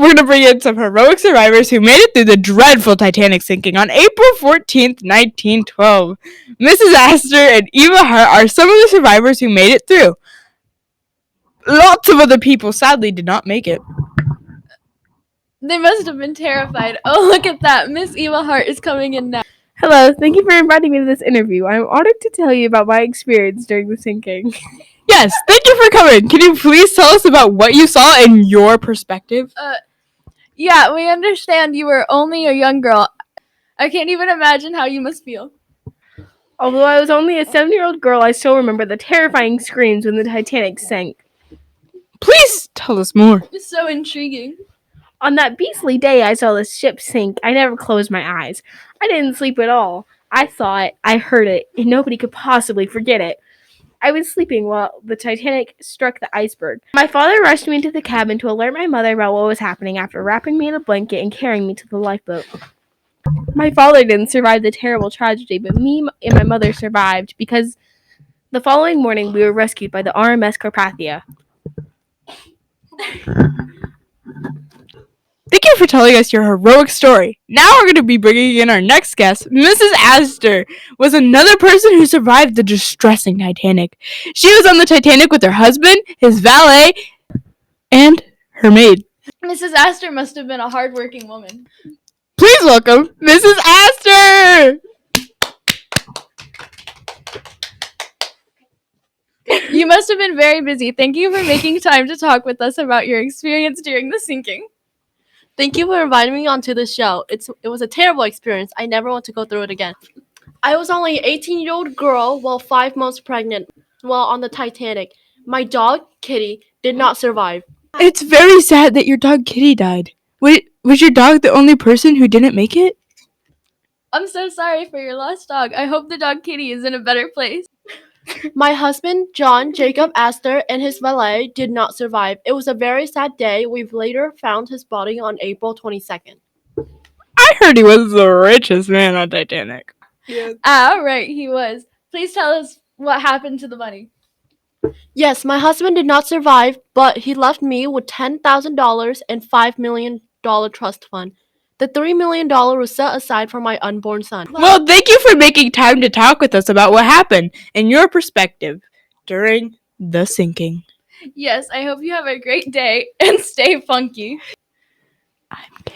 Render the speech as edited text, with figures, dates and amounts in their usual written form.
we're going to bring in some heroic survivors who made it through the dreadful Titanic sinking on April 14th, 1912. Mrs. Astor and Eva Hart are some of the survivors who made it through. Lots of other people sadly did not make it. They must have been terrified. Oh, look at that. Miss Eva Hart is coming in now. Hello, thank you for inviting me to this interview. I'm honored to tell you about my experience during the sinking. Yes, thank you for coming. Can you please tell us about what you saw in your perspective? Yeah, we understand you were only a young girl. I can't even imagine how you must feel. Although I was only a 7-year-old girl, I still remember the terrifying screams when the Titanic sank. Please tell us more. It's so intriguing. On that beastly day I saw the ship sink, I never closed my eyes. I didn't sleep at all. I saw it, I heard it, and nobody could possibly forget it. I was sleeping while the Titanic struck the iceberg. My father rushed me into the cabin to alert my mother about what was happening after wrapping me in a blanket and carrying me to the lifeboat. My father didn't survive the terrible tragedy, but me and my mother survived because the following morning we were rescued by the RMS Carpathia. Thank you for telling us your heroic story. Now we're going to be bringing in our next guest. Mrs. Astor was another person who survived the distressing Titanic. She was on the Titanic with her husband, his valet, and her maid. Mrs. Astor must have been a hardworking woman. Please welcome Mrs. Astor! You must have been very busy. Thank you for making time to talk with us about your experience during the sinking. Thank you for inviting me onto this show. It was a terrible experience. I never want to go through it again. I was only an 18-year-old girl while 5 months pregnant while on the Titanic. My dog, Kitty, did not survive. It's very sad that your dog Kitty died. Was your dog the only person who didn't make it? I'm so sorry for your lost dog. I hope the dog Kitty is in a better place. My husband, John Jacob Astor, and his valet did not survive. It was a very sad day. We've later found his body on April 22nd. I heard he was the richest man on Titanic. Right, he was. Please tell us what happened to the money. Yes, my husband did not survive, but he left me with $10,000 and $5 million trust fund. The $3 million was set aside for my unborn son. Well, thank you for making time to talk with us about what happened in your perspective during the sinking. Yes, I hope you have a great day and stay funky. I'm gay.